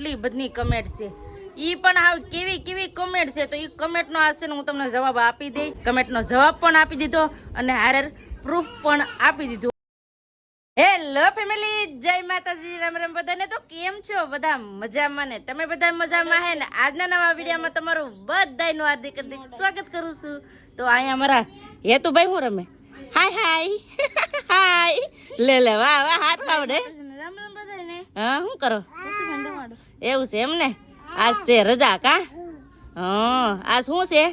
કેટલી બધી કમેન્ટ છે ઈ પણ હાવ કેવી કેવી કમેન્ટ છે તો ઈ કમેન્ટનો આ છે ને હું તમને જવાબ આપી દઈ કમેન્ટનો જવાબ પણ આપી દીધો અને હારે પ્રૂફ પણ આપી દીધું હેલો ફેમિલી જય માતાજી રામ રામ બધાને તો કેમ છો બધા મજામાં ને તમે બધા મજામાં હે ને આજના નવા વિડીયોમાં તમારું બધાનું હાર્દિક હાર્દિક સ્વાગત કરું છું તો અહીંયા અમારા હેતુભાઈ હું રમે હાય હાય હાય લે વાહ વાહ હાથ આવડે રામ રામ બધાને હા શું કરો એવું છે એમ ને આજ છે રજા કા હા આ શું છે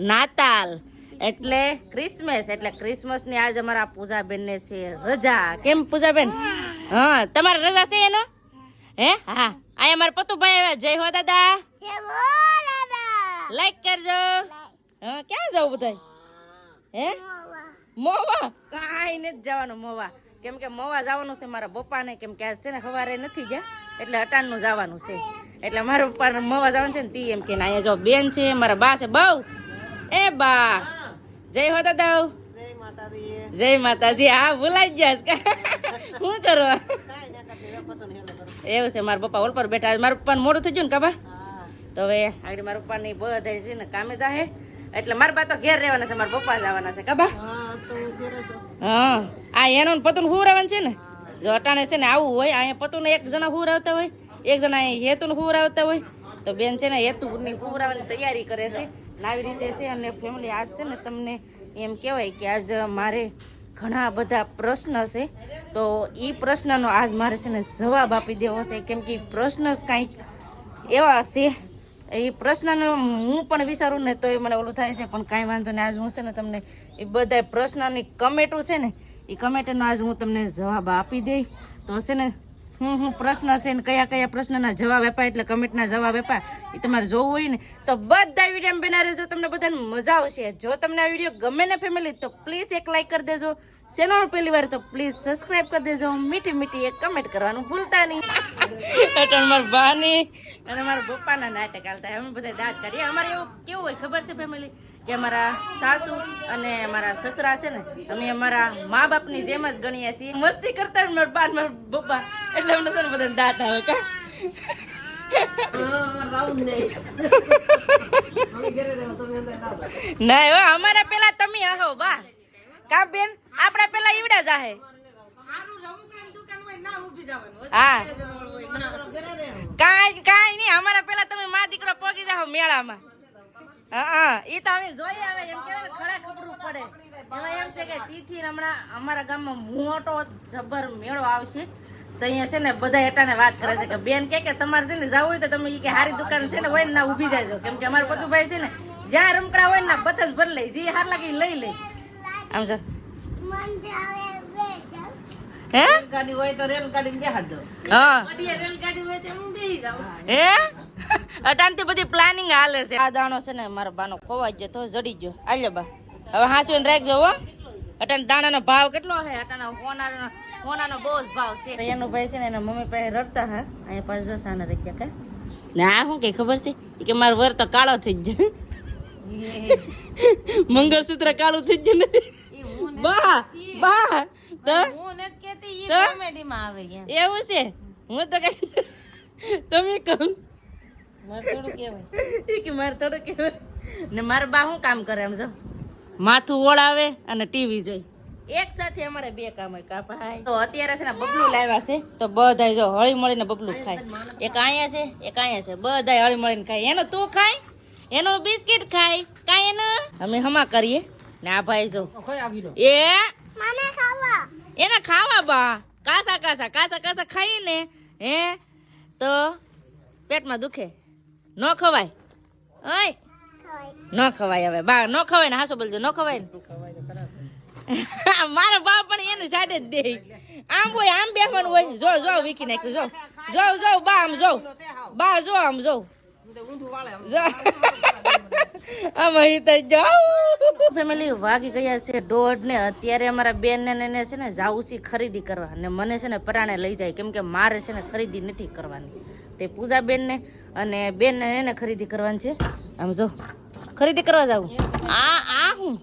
નાતાલ એટલે ક્રિસમસ ની આજ અમારા પૂજાબેન ને છે રજા કેમ પૂજાબેન હા તમારે રજા છે એનો હે હા આ અમારા પતુભાઈ આવ્યા જય હો દાદા લાઈક કરજો હા ક્યાં જાવ બધા હે મોવા કાઈ નથી જવાનું મોવા કેમ કે મોવા જવાનું છે મારા પપ્પાને કેમ કે આજ છે ને સવારે નથી ગયા એટલે અટાણનું જવાનું છે એટલે મારા પપ્પાને મોવા જવાનું છે ને તી એમ કે અહીંયા જો બેન છે મારા બા છે બહુ એ બા જય હો દાદા જય માતાજી હા ભૂલાઈ ગયા શું કરવા એવું છે મારા પપ્પા ઓલ પર બેઠા મારા પપ્પાને મોડું થઈ ગયું ને કાબા તો હવે આગળ મારા પપ્પાની બધા છે ને કામે જાહે એટલે મારા બા તો ઘેર રહેવાના છે મારા પપ્પા જવાના છે કાબા હા આ એનો પતુને હુરાવાનું છે ને જો અટાણે છે ને આવું હોય અહીંયા પતુને એક જણા હુરાવતા હોય એક જણા હેતુને હુરાવતા હોય તો બેન છે ને હેતુની હુરાવાની તૈયારી કરે છે આવી રીતે છે અને ફેમિલી આજ છે ને તમને એમ કહેવાય કે આજ મારે ઘણા બધા પ્રશ્ન છે તો એ પ્રશ્નનો આજ મારે છે ને જવાબ આપી દેવો છે કેમ કે પ્રશ્ન કાંઈક એવા છે એ પ્રશ્નનો હું પણ વિચારું ને તો એ મને ઓલું થાય છે પણ કાંઈ વાંધો નહીં આજ હું છે ને તમને એ બધા પ્રશ્નની કમેન્ટો છે ને એ કમેન્ટનો આજ હું તમને જવાબ આપી દઈ તો છે ને હું પ્રશ્ન છે ને કયા કયા પ્રશ્નના જવાબ આપ્યા એટલે કમેન્ટના જવાબ આપ્યા એ તમારે જોવું હોય ને તો બધા વિડીયો બના રહેજો તમને બધાને મજા આવશે જો તમને આ વિડીયો ગમે ને ફેમિલી તો પ્લીઝ એક લાઈક કરી દેજો ચેનલ પહેલી વાર તો પ્લીઝ સબસ્ક્રાઇબ કરી દેજો મીઠી મીઠી એક કમેન્ટ કરવાનું ભૂલતા નહીં મારા બાની અને મારા પપ્પાના નાટક હાલતા અમે બધા દાંત કાઢીએ અમારે એવું કેવું હોય ખબર છે ફેમિલી કે અમારા સાસુ અને અમારા સસરા છે ને અમે અમારા મા બાપની જેમ જ ગણીએ છીએ મસ્તી કરતા હોય મારા બા મારા પપ્પા એટલે અમને છે ને બધા દાંત આવે કા ના હો અમારા પેલા તમે આવો બા કા બેન આપડા પેલા ઈવડા જાહે હા કાઈ નહીં અમારા પેલા તમે મા દીકરો પોગી જાઓ મેળામાં હા ઈ તો અમે જોઈ આવે એમ કેવાય ખરા ખબર પડે એમાં એમ છે કે તીથી હમણાં અમારા ગામમાં મોટો જબર મેળો આવશે તો અહીંયા છે ને બધા એટાને વાત કરે છે કે બેન કે તમારે છે ને જવું હોય તો તમે કે હારી દુકાન છે ને હોય ને ના ઊભી જાય કેમ કે અમારા પતુભાઈ છે ને જ્યાં રમકડા હોય ને બધા જ ભર લે જે હાર લાગી લઈ લે આમ સર હે ગાડી હોય તો રેલ ગાડી બેહાડ દો હા રેલ ગાડી હોય તો હું બેહી જાઉં હે અટાણથી બધી પ્લાનિંગ હાલે છે આ દાણો છે ને મારો બાનો ખોવાઈ ગયો તો જડી ગયો આલ્યો બા હવે હાંસવીને રાખજો હો અટાણ દાણાનો ભાવ કેટલો છે અટાણા હોનાનો બહુ જ ભાવ છે એનો ભાઈ છે ને એના મમ્મી પાસે રડતા હા અહીંયા પાસે જસાના રહી ગયા કા ના શું કઈ ખબર છે કે મારો વર તો કાળો થઈ ગયો મંગળસૂત્ર કાળું થઈ ગયું ને બા બા હું નથી કેતી ઈ કોમેડીમાં આવે ગયા એવું છે હું તો કઈ તમે કહું મારે થોડું કહેવાય કે મારે થોડું કહેવાય ને મારા બા શું કામ કરે આમ જો માથું ઓળાવે અને ટીવી જોઈ એક સાથે અમારે બે કામ હોય કા ભાઈ તો અત્યારે છે ને બબલું લાવ્યા છે તો બધા જો હળી મળીને બબલું ખાય એક અહીંયા છે એક અહીંયા છે બધા હળી મળીને ખાય એનો તું ખાય એનો બિસ્કિટ ખાય કાંઈ એનો અમે હમા કરીએ ને આ ભાઈ જો એ એને ખાવા બા કાસા કાસા કાસા કાસા ખાઈ ને હે તો પેટમાં દુખે ન ખવાય ઓય ન ખવાય હવે બા ન ખવાય ને હાસો બોલજો ન ખવાય ને મારો બાપ પણ એને સાથે જ દે આમ હોય આમ બેસવાનું હોય જો જો વીખી નાખ્યું જો જો જો બા આમ જો બા જો આમ જો ફેમિલી વાગી ગયા છે 1:30 ને અત્યારે અમારા બેન ને છે ને જાવું છે ખરીદી કરવા અને મને છે ને પરાણે લઈ જાય કેમ કે મારે છે ને ખરીદી નથી કરવાની તે પૂજા બેન ને અને બેન ને એને ખરીદી કરવાની છે આમ જો ખરીદી કરવા જાવું આ હું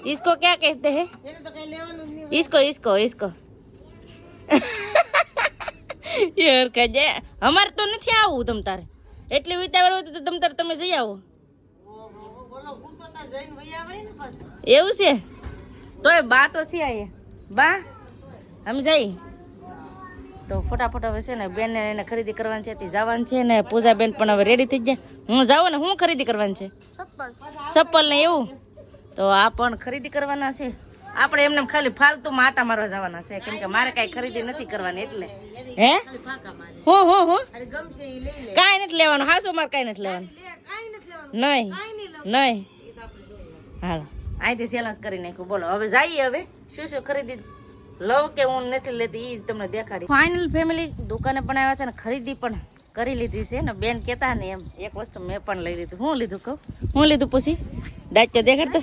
इसको क्या कहते हैं इसको इसको इसको યાર કાજે અમારે તો નથી આવું તમ તારે એટલી વિતાવળ હોય તો તમ તારે તમે જઈ આવો એવું છે તોય બા તો છે અહીંયા બા અમે જઈ તો ફટાફટ હવે છે ને બેન ને એને ખરીદી કરવાની છે તે જવાનું છે ને પૂજા બેન પણ હવે રેડી થઈ જાય હું જાઉં ને હું ખરીદી કરવાની છે ચપ્પલ ને એવું તો આ પણ ખરીદી કરવાના છે આપણે એમને ખાલી ફાલતુ આટા મારવા જવાના છે કેમ કે મારે કઈ ખરીદી નથી કરવાની એટલે હે હું કાંઈ નથી લેવાનું હાસુ મારે કાંઈ નથી લેવાનું નહીં નહીં હાલો અહીંથી સેલન્સ કરી નાખ્યું બોલો હવે જઈએ હવે શું ખરીદી લવ કે હું નથી લેતી એ તમને દેખાડી ફાઇનલ ફેમિલી દુકાને પણ આવ્યા છે ને ખરીદી પણ કરી લીધી છે ને બેન કેતા ને એમ એક વસ્તુ મેં પણ લઈ લીધું હું લીધું કહું હું લીધું પૂછી દાચ્યો દેખાડતો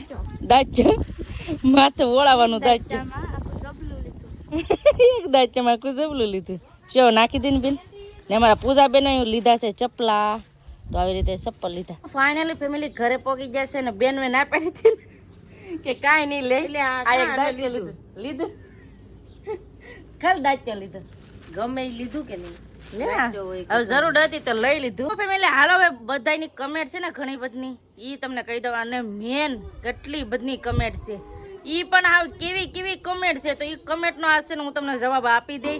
દાચ્યો માથે ઓળાવાનું દાચ્યો એક દાચ્યામાં આખું જબલું લીધું શું નાખી દઈને બેન ને અમારા પૂજા બેન લીધા છે ચપલા તો આવી રીતે ચપ્પલ લીધા ફાઇનલી ફેમિલી ઘરે પહોંચી ગયા છે ને બેન મેં ના પાડી હતી કે કાંઈ નહીં લે આ એક દાચ્યો લીધું ખાલી દાચ્યો લીધો ગમે એ લીધું કે નહીં હવે જરૂર હતી તો લઈ લીધું ફેમિલી હાલો હવે બધાની કમેન્ટ છે ને ઘણી બધી ઈ તમને કહી દઉં અને મેન કેટલી બધી કમેન્ટ છે ઈ પણ હાવ કેવી કેવી કમેન્ટ છે તો ઈ કમેન્ટ નો આજ છે ને હું તમને જવાબ આપી દઈ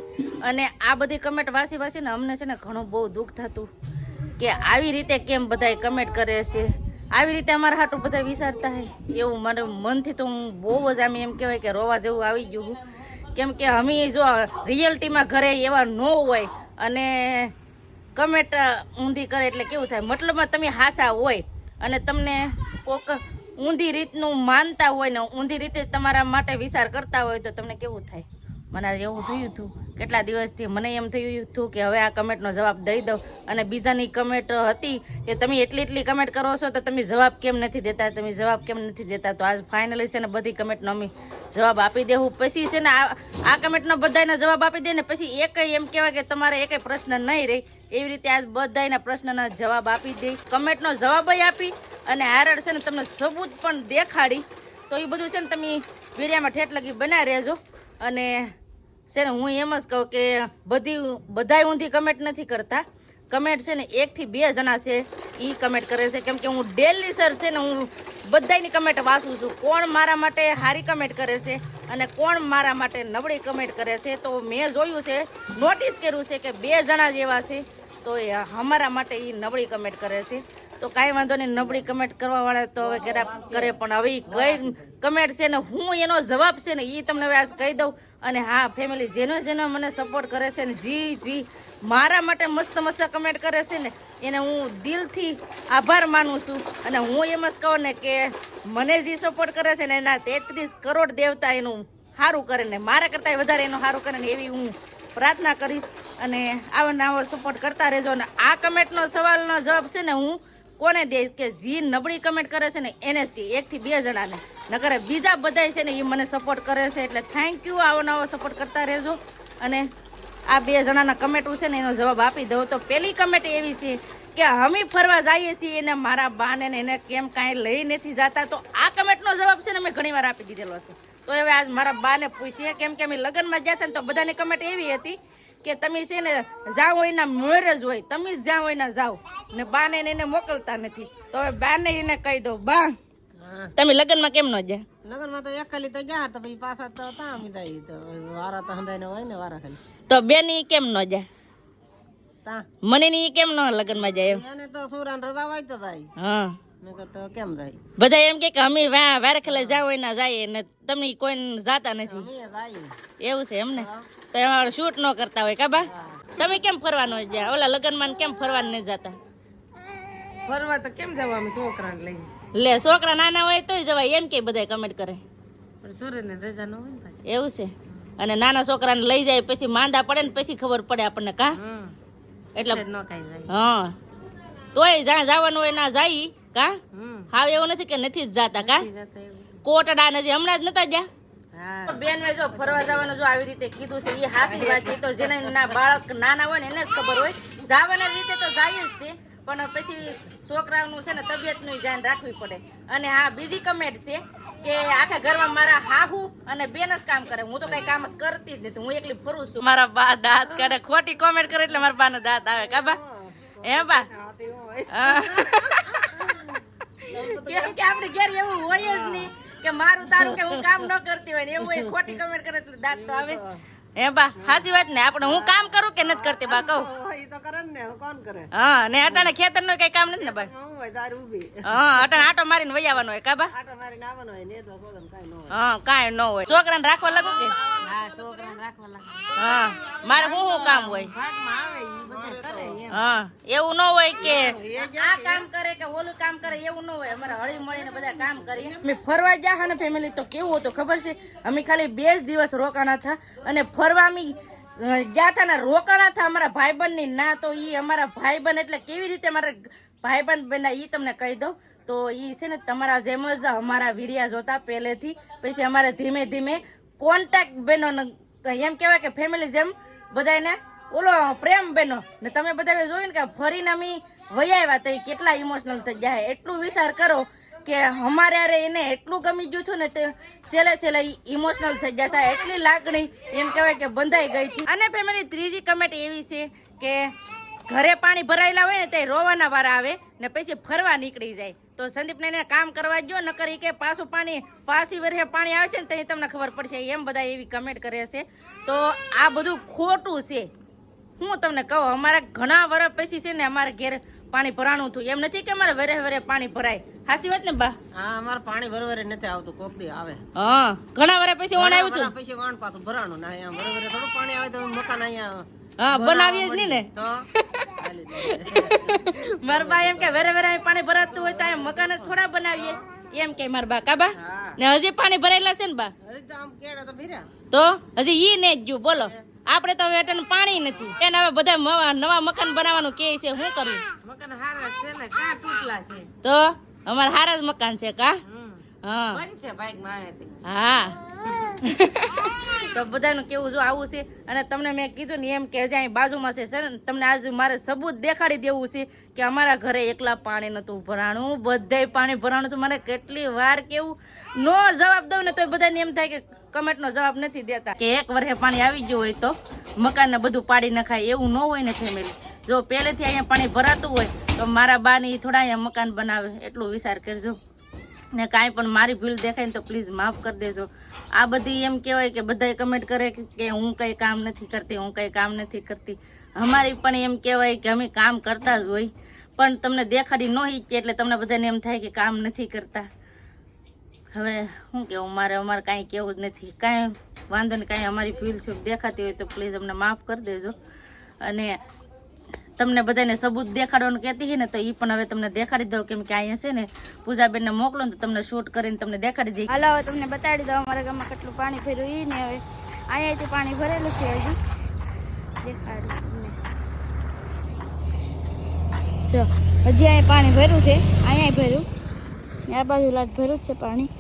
અને આ બધી કમેન્ટ વાસી ને અમને છે ને ઘણું બહુ દુઃખ થતું કે આવી રીતે કેમ બધા કમેન્ટ કરે છે આવી રીતે અમારા હાટું બધા વિચારતા હોય એવું મારા મનથી તો હું બહુ જ આમ એમ કહેવાય કે રોવા જેવું આવી ગયું કેમ કે અમે જો રિયલ્ટીમાં ઘરે એવા ન હોય અને કમેન્ટ ઊંધી કરે એટલે કેવું થાય મતલબમાં તમે હાસા હોય અને તમને કોક ઊંધી રીતનું માનતા હોય ને ઊંધી રીતે તમારા માટે વિચાર કરતા હોય તો તમને કેવું થાય મને એવું થયું હતું કેટલા દિવસથી મને એમ થયું હતું કે હવે આ કમેન્ટનો જવાબ દઈ દઉં અને બીજાની કમેન્ટ હતી કે તમે એટલી કમેન્ટ કરો છો તો તમે જવાબ કેમ નથી દેતા તો આજ ફાઇનલી છે ને બધી કમેન્ટનો અમે જવાબ આપી દેવું પછી છે ને આ કમેન્ટનો બધાને જવાબ આપી દે ને પછી એક એમ કહેવાય કે તમારે એક પ્રશ્ન નહીં રહી એવી રીતે આજ બધાના પ્રશ્નના જવાબ આપી દે કમેન્ટનો જવાબ આપી અને હારડ છે ને તમને સબૂત પણ દેખાડી તો એ બધું છે ને તમે વિડીયોમાં ઠેઠ લગી બનાવી રહેજો અને છે ને હું એમ જ કહું કે બધાય ઊંધી કમેન્ટ નથી કરતા કમેન્ટ છે ને 1 થી 2 જણા છે એ કમેન્ટ કરે છે કેમ કે હું ડેલી સર છે ને હું બધાની કમેન્ટ વાંચું છું કોણ મારા માટે સારી કમેન્ટ કરે છે અને કોણ મારા માટે નબળી કમેન્ટ કરે છે તો મેં જોયું છે નોટિસ કર્યું છે કે 2 જણા જ એવા છે તો અમારા માટે એ નબળી કમેન્ટ કરે છે તો કાંઈ વાંધો નહીં નબળી કમેન્ટ કરવાવાળા તો હવે કરે પણ હવે કઈ કમેન્ટ છે ને હું એનો જવાબ છે ને એ તમને હવે આજ કહી દઉં અને હા ફેમિલી જેનો મને સપોર્ટ કરે છે ને જી મારા માટે મસ્ત કમેન્ટ કરે છે ને એને હું દિલથી આભાર માનું છું અને હું એમ જ કહું ને કે મને જે સપોર્ટ કરે છે ને એના 33 કરોડ દેવતા એનું સારું કરે ને મારા કરતાં વધારે એનું સારું કરે ને એવી હું પ્રાર્થના કરીશ અને આવો સપોર્ટ કરતા રહેજો અને આ કમેન્ટનો સવાલનો જવાબ છે ને હું કોને દે કે જે નબળી કમેન્ટ કરે છે ને એને જ 1 થી 2 જણાને નકરે બીજા બધા છે ને એ મને સપોર્ટ કરે છે એટલે થેન્ક યુ આવો સપોર્ટ કરતા રહેજો અને આ 2 જણાના કમેન્ટ છે ને એનો જવાબ આપી દઉં તો પહેલી કમેન્ટ એવી છે કે અમે ફરવા જઈએ છીએ એને મારા બાને ને એને કેમ કાંઈ લઈ નથી જતા તો આ કમેન્ટનો જવાબ છે ને મેં ઘણી વાર આપી દીધેલો છે તો હવે આજ મારા બાને પૂછીએ કેમ કે અમે લગ્નમાં ગયા હતા ને તો બધાની કમેન્ટ એવી હતી કે તમે છે ને જાઓ એના મેરેજ હોય તમે જ જાઓ એના જાઓ ને બાને એને મોકલતા નથી તો હવે બાને એને કહી દો બા તમે લગ્નમાં કેમ ન જા લગ્નમાં તો એકલી તો જા તો પછી પાછા તો તા મીદાઈ તો વારા તો હંદાઈને હોય ને વારા ખાલી તો બેની કેમ ન જા તા મને ની કેમ ન લગ્નમાં જાય એને તો સુરાન રજા હોય તો જાય હા નકર તો કેમ જાય બધા એમ કે અમે વારે ખેલે જાવ એના જાય ને તમે કોઈ જાતા નથી અમે જાય એવું છે એમને તો એમાં શૂટ ન કરતા હોય કાબા તમે કેમ ફરવાનો જાય ઓલા લગ્નમાં કેમ ફરવાનું નહીં જતા ફરવા તો કેમ જવા અમે છોકરાને લઈને લે છોકરા નાના હોય તોય જવાય એમ કે બધા કમેન્ટ કરે પણ સૂર્યને રજા ન હોય ને પાછી એવું છે અને નાના છોકરાને લઈ જાય પછી માંદા પડે ને પછી ખબર પડે આપણને કા એટલે ન કાઈ જાય હા તોય જ્યાં જવાનું હોય ના જાય કા હાવ એવું નથી કે નથી જ જાતા કા કોટડા નથી હમણાં જ નતા ગયા બેન મેં જો ફરવા જવાનું જો આવી રીતે કીધું છે એ હાસી વાત છે તો જેને ના બાળક નાના હોય ને એને જ ખબર હોય જવાના રીતે તો જાય જ છે પણ પછી છોકરાઓનું છે ને તબિયતનું ધ્યાન રાખવી પડે અને હા બીજી કમેન્ટ છે કે આખા ઘરમાં મારા હાહુ અને બેન જ કામ કરે, હું તો કઈ કામ જ કરતી જ નથી, હું એકલી ફરું છું. મારા બા દાંત કાઢે, ખોટી કોમેન્ટ કરે એટલે મારા બાનો દાંત આવે કા બા? હે બા? કેમ કે આપણે ઘેર એવું હોય જ નહીં કે મારું તારું કે હું કામ ન કરતી હોય ને એવું હોય, ખોટી કમેન્ટ કરે એટલે દાંત તો આવે. હે બા સાચી વાત ને? આપણે હું કામ કરું કે નથી કરતી બા કહું? હા ને અટાણે ખેતર નું કઈ કામ નથી ને બા? હા અટાણે આટો મારીને વહી આવવાનો હોય કા બા? હા કાંઈ ન હોય. છોકરાને રાખવા લાગુ કે? હા મારે શું કામ હોય? હા એવું ન હોય કે આ કામ કરે કે ઓલું કામ કરે, એવું ન હોય. અમારે હળી મળીને બધા કામ કરીએ. અમે ફરવા ગયા ને ફેમિલી તો કેવું હતું ખબર છે? અમે ખાલી 2 જ દિવસ રોકાણા હતા અને ફરવા અમે ગયા હતા ને રોકાણા હતા અમારા ભાઈબંધ ની ના. તો ઈ અમારા ભાઈબંધ એટલે કેવી રીતે મારા ભાઈબંધ બન્યા ઈ તમને કહી દઉં. તો ઈ છે ને તમારા જેમ જ અમારા વિડિયા જોતા પહેલેથી, પછી અમારે ધીમે ધીમે કોન્ટેક્ટ બનો, એમ કહેવાય કે ફેમિલી જેમ બધાને ઓલો પ્રેમ બનો ને. તમે બધા જોયું ને કે ફરીને અમે વહી આવ્યા તો કેટલા ઇમોશનલ થઈ ગયા. એટલું વિચાર કરો કે અમારે અરે એને એટલું ગમી ગયું હતું ને તે છેલ્લે ઇમોશનલ થઈ ગયા હતા. એટલી લાગણી એમ કહેવાય કે બંધાઈ ગઈ હતી. અને ફેમિલી ત્રીજી કમેન્ટ એવી છે કે ઘરે પાણી ભરાયેલા હોય ને તે રોવાના વારા આવે ને પછી ફરવા નીકળી જાય. તો સંદીપને એને કામ કરવા જો ન કરી કે પાછું પાછી વર્ષે પાણી આવે છે ને તો તમને ખબર પડશે, એમ બધા એવી કમેન્ટ કરે છે. તો આ બધું ખોટું છે. હું તમને કહું અમારા ઘણા વર્ષ પછી છે ને અમારે ઘેર પાણી ભરાણું થયું. એમ નથી કે અમારે વેરે પાણી ભરાય. હાસી વાત ને બા? હા અમારે પાણી વરવરે નથી આવતું, કોક દી આવે. હા ઘણા વર્ષ પછી વણ આવ્યું હતું, પછી વણ પાછું ભરાણું ના. અહીંયા વરવરે થોડું પાણી આવે તો મકાન અહીંયા હા બનાવીએ જ નહીં ને. તો મારા બા એમ કે વેરે પાણી ભરાતું હોય તો મકાન જ થોડા બનાવીએ એમ કે મારા બા કા બા? ને હજી પાણી ભરાયેલા છે ને બા? તો હજી ઈ ને જ બોલો. આપણે તો હવે અટાણે પાણી નથી એને હવે બધા નવા મકાન બનાવવાનું કે છે. શું કરવું? મકાન હારા છે ને કા તૂટલા છે? તો અમારે હારા જ મકાન છે કા? હા બનશે બાઈક માં આવે. હા તો બધાનું કેવું જો આવું છે. અને તમને મેં કીધું ને એમ કે હજી અહીં બાજુમાં છે ને તમને આજ મારે સબૂત દેખાડી દેવું છે કે અમારા ઘરે એકલા પાણી નતું ભરાણું, બધાય પાણી ભરાણું હતું. મને કેટલી વાર કેવું નો જવાબ દઉં ને તો બધાને એમ થાય કે કમેન્ટ નો જવાબ નથી દેતા કે એક વર્ષે પાણી આવી ગયું હોય તો મકાન ને બધું પાડી નખાય. એવું ન હોય ને ફેમિલી. જો પહેલેથી અહીંયા પાણી ભરાતું હોય તો મારા બા ની થોડા અહીંયા મકાન બનાવે, એટલું વિચાર કરજો. ને કાંઈ પણ મારી ભૂલ દેખાય ને તો પ્લીઝ માફ કરી દેજો. આ બધી એમ કહેવાય કે બધાએ કમેન્ટ કરે કે હું કંઈ કામ નથી કરતી, હું કંઈ કામ નથી કરતી. અમારી પણ એમ કહેવાય કે અમે કામ કરતા જ હોય, પણ તમને દેખાડી ન ઈચ્છીએ એટલે તમને બધાને એમ થાય કે કામ નથી કરતા. હવે શું કેવું, અમારે કાંઈ કેવું જ નથી. કાંઈ વાંધો નહીં, કાંઈ અમારી ભૂલ ચૂક દેખાતી હોય તો પ્લીઝ અમને માફ કરી દેજો. અને તમને બધાને સબૂત દેખાડવાનું કહેતી છે ને તો એ પણ હવે તમને દેખાડી દઉં, કેમ કે અહીંયા છે ને પૂજાબેનને મોકલો ને તો તમને શૂટ કરીને તમને દેખાડી દઈ. હાલો હવે તમને બતાડી દઉં અમારા ગામમાં કેટલું પાણી ભર્યું એ ને. હવે અહીંયાથી પાણી ભરેલું છે, હજી દેખાડું જો. હજી અહીંયા પાણી ભર્યું છે, અહીંયા ભર્યું, આ બાજુ લાટ ભર્યું જ છે પાણી.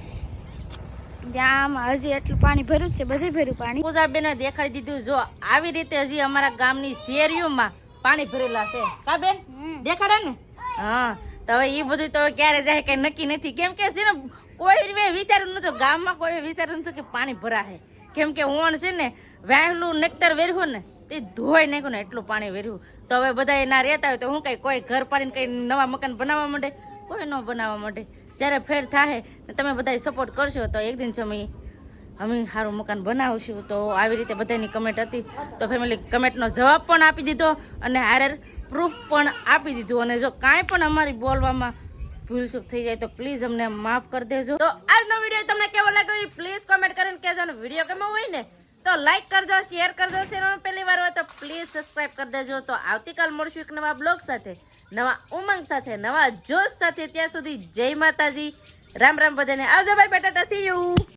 ત્યાં હજી એટલું પાણી ભર્યું જ છે, બધે ભર્યું પાણી. પૂજાબેને દેખાડી દીધું. જો આવી રીતે હજી અમારા ગામની શેરીઓમાં પાણી ભરેલા છે કા બેન? દેખાડે ને? હા તો હવે એ બધું તો ક્યારે જાય કઈ નક્કી નથી. કેમ કે છે ને કોઈ વિચાર્યું નતું, ગામમાં કોઈ વિચાર્યું નતું કે પાણી ભરાશે. કેમ કે ઓણ છે ને વહેલું નેક્તર વેર્યું ને તે ધોઈ નાખ્યું ને એટલું પાણી વેર્યું. તો હવે બધા ના રહેતા હોય તો હું કઈ કોઈ ઘર પાડીને કઈ નવા મકાન બનાવવા માંડે? કોઈ ન બનાવવા માંડે. જ્યારે ફેર થાય ને તમે બધા સપોર્ટ કરશો તો એક દિન અમે સારું મકાન બનાવશું. તો આવી રીતે બધાની કમેન્ટ હતી તો ફેમિલી કમેન્ટનો જવાબ પણ આપી દીધો અને હારે પ્રૂફ પણ આપી દીધું. અને જો કાંઈ પણ અમારી બોલવામાં ભૂલચૂક થઈ જાય તો પ્લીઝ અમને માફ કરી દેજો. તો આજનો વિડીયો તમને કેવો લાગ્યો એ પ્લીઝ કમેન્ટ કરીને કહેજો. અને વિડીયો ગમ્યો હોય ને તો લાઈક કરજો, શેર કરજો. ચેનલ પહેલી વાર હોય તો પ્લીઝ સબસ્ક્રાઇબ કરી દેજો. તો આવતીકાલ મળશું એક નવા બ્લોગ સાથે, નવા ઉમંગ સાથે, નવા જોશ સાથે. ત્યાં સુધી જય માતાજી, રામ રામ બધાને. આવજો ભાઈ, બટાટા સી યુ.